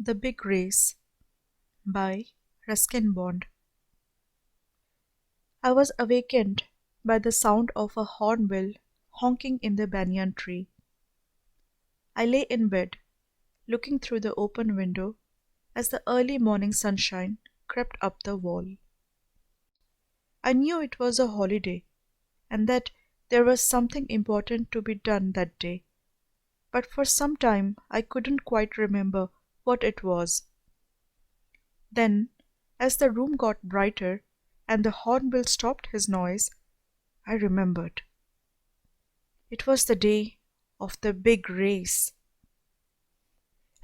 The Big Race by Ruskin Bond. I was awakened by the sound of a hornbill honking in the banyan tree. I lay in bed, looking through the open window as the early morning sunshine crept up the wall. I knew it was a holiday and that there was something important to be done that day, but for some time I couldn't quite remember what it was. Then, as the room got brighter and the hornbill stopped his noise, I remembered. It was the day of the big race.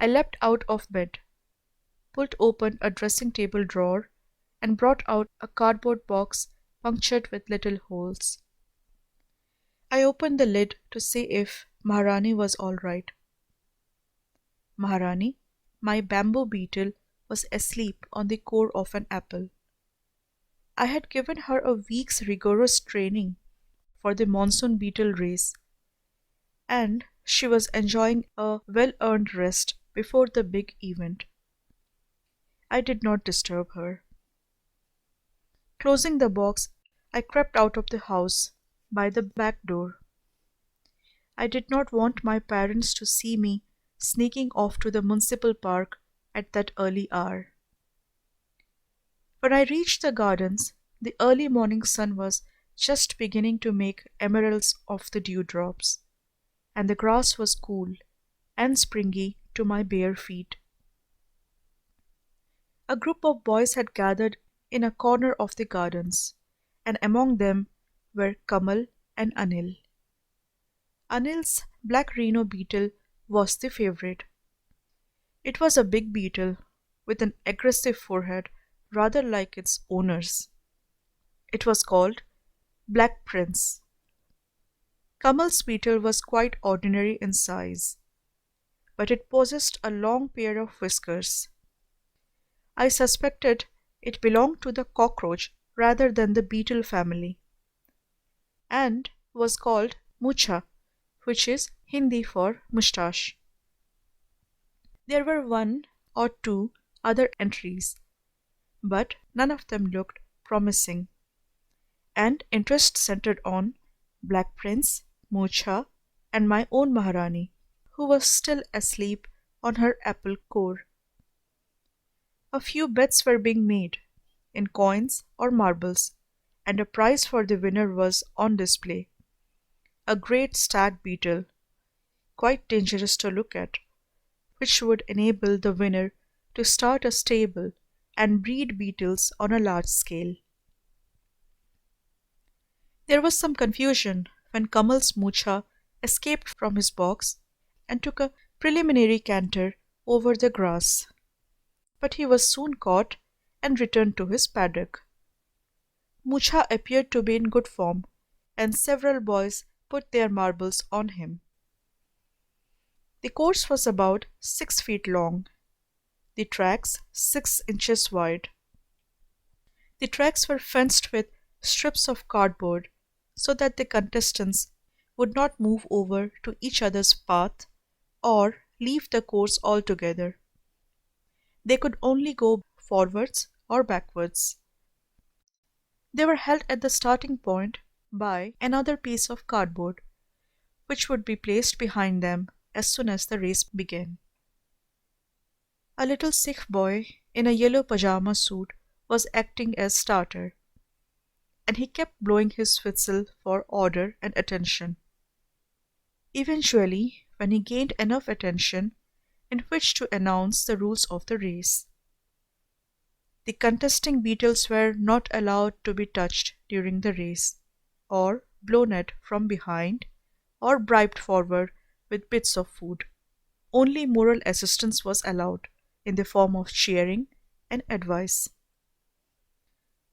I leapt out of bed, pulled open a dressing table drawer, and brought out a cardboard box punctured with little holes. I opened the lid to see if Maharani was all right. Maharani, my bamboo beetle, was asleep on the core of an apple. I had given her a week's rigorous training for the monsoon beetle race, and she was enjoying a well earned rest before the big event. I did not disturb her. Closing the box, I crept out of the house by the back door. I did not want my parents to see me sneaking off to the municipal park at that early hour. When I reached the gardens, the early morning sun was just beginning to make emeralds of the dewdrops, and the grass was cool and springy to my bare feet. A group of boys had gathered in a corner of the gardens, and among them were Kamal and Anil. Anil's black rhino beetle was the favorite. It was a big beetle with an aggressive forehead rather like its owner's. It was called Black Prince. Kamal's beetle was quite ordinary in size, but it possessed a long pair of whiskers. I suspected it belonged to the cockroach rather than the beetle family, and was called Mucha, which is Hindi for moustache. There were one or two other entries, but none of them looked promising, and interest centered on Black Prince, Mucha, and my own Maharani, who was still asleep on her apple core. A few bets were being made, in coins or marbles, and a prize for the winner was on display. A great stag beetle, quite dangerous to look at, which would enable the winner to start a stable and breed beetles on a large scale. There was some confusion when Kamal's Mucha escaped from his box and took a preliminary canter over the grass, but he was soon caught and returned to his paddock. Mucha appeared to be in good form, and several boys put their marbles on him. The course was about 6 feet long, the tracks 6 inches wide. The tracks were fenced with strips of cardboard so that the contestants would not move over to each other's path or leave the course altogether. They could only go forwards or backwards. They were held at the starting point by another piece of cardboard, which would be placed behind them as soon as the race began. A little Sikh boy in a yellow pajama suit was acting as starter, and he kept blowing his whistle for order and attention. Eventually, when he gained enough attention in which to announce the rules of the race, the contesting beetles were not allowed to be touched during the race, or blown at from behind, or bribed forward with bits of food. Only moral assistance was allowed in the form of cheering and advice.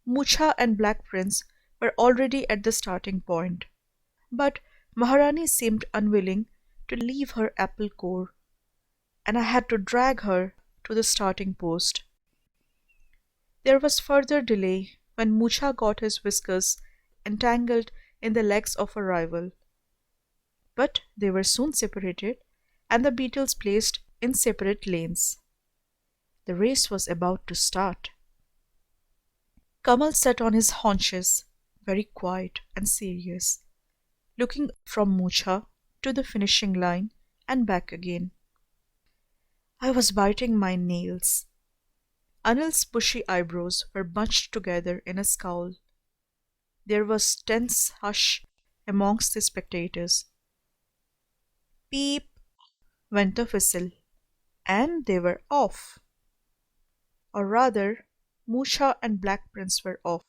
Mucha and Black Prince were already at the starting point, but Maharani seemed unwilling to leave her apple core, and I had to drag her to the starting post. There was further delay when Mucha got his whiskers entangled in the legs of a rival, but they were soon separated and the beetles placed in separate lanes. The race was about to start. Kamal sat on his haunches, very quiet and serious, looking from Mucha to the finishing line and back again. I was biting my nails. Anil's bushy eyebrows were bunched together in a scowl. There was tense hush amongst the spectators. Peep went the whistle, and they were off. Or rather, Musha and Black Prince were off,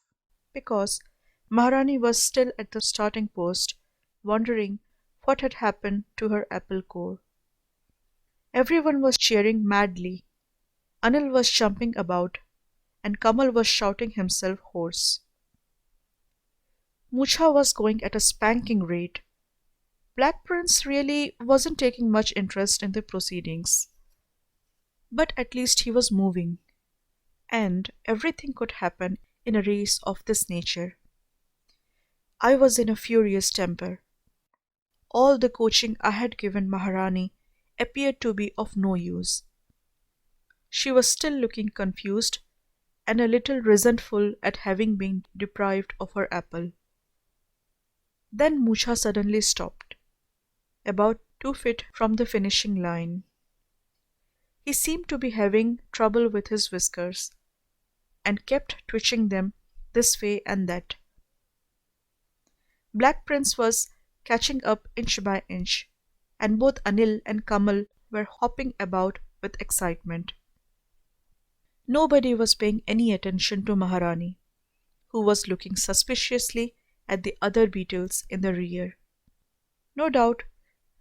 because Maharani was still at the starting post, wondering what had happened to her apple core. Everyone was cheering madly. Anil was jumping about, and Kamal was shouting himself hoarse. Mucha was going at a spanking rate. Black Prince really wasn't taking much interest in the proceedings. But at least he was moving, and everything could happen in a race of this nature. I was in a furious temper. All the coaching I had given Maharani appeared to be of no use. She was still looking confused and a little resentful at having been deprived of her apple. Then Mucha suddenly stopped, about 2 feet from the finishing line. He seemed to be having trouble with his whiskers, and kept twitching them this way and that. Black Prince was catching up inch by inch, and both Anil and Kamal were hopping about with excitement. Nobody was paying any attention to Maharani, who was looking suspiciously at the other beetles in the rear. No doubt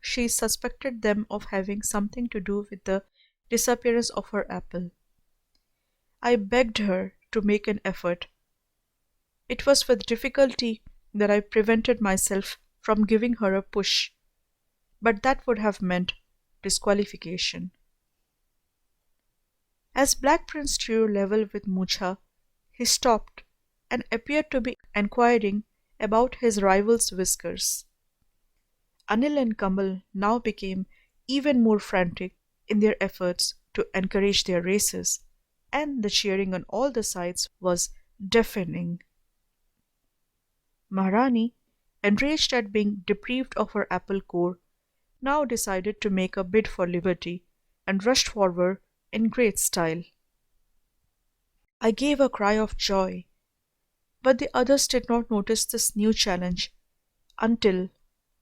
she suspected them of having something to do with the disappearance of her apple. I begged her to make an effort. It was with difficulty that I prevented myself from giving her a push, but that would have meant disqualification. As Black Prince drew level with Mucha, he stopped and appeared to be enquiring about his rival's whiskers. Anil and Kamal now became even more frantic in their efforts to encourage their races, and the cheering on all the sides was deafening. Maharani, enraged at being deprived of her apple core, now decided to make a bid for liberty and rushed forward in great style. I gave a cry of joy, but the others did not notice this new challenge until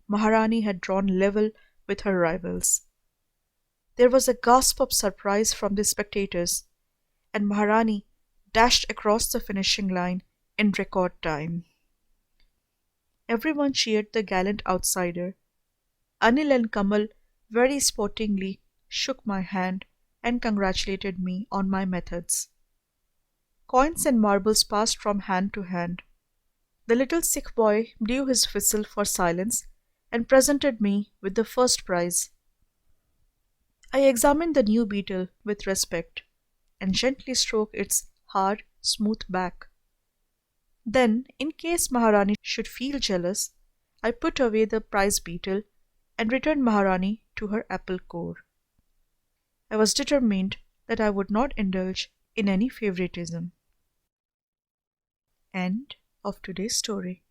Maharani had drawn level with her rivals. There was a gasp of surprise from the spectators, and Maharani dashed across the finishing line in record time. Everyone cheered the gallant outsider. Anil and Kamal very sportingly shook my hand and congratulated me on my methods. Coins and marbles passed from hand to hand. The little sick boy blew his whistle for silence and presented me with the first prize. I examined the new beetle with respect and gently stroked its hard, smooth back. Then, in case Maharani should feel jealous, I put away the prize beetle and returned Maharani to her apple core. I was determined that I would not indulge in any favoritism. End of today's story.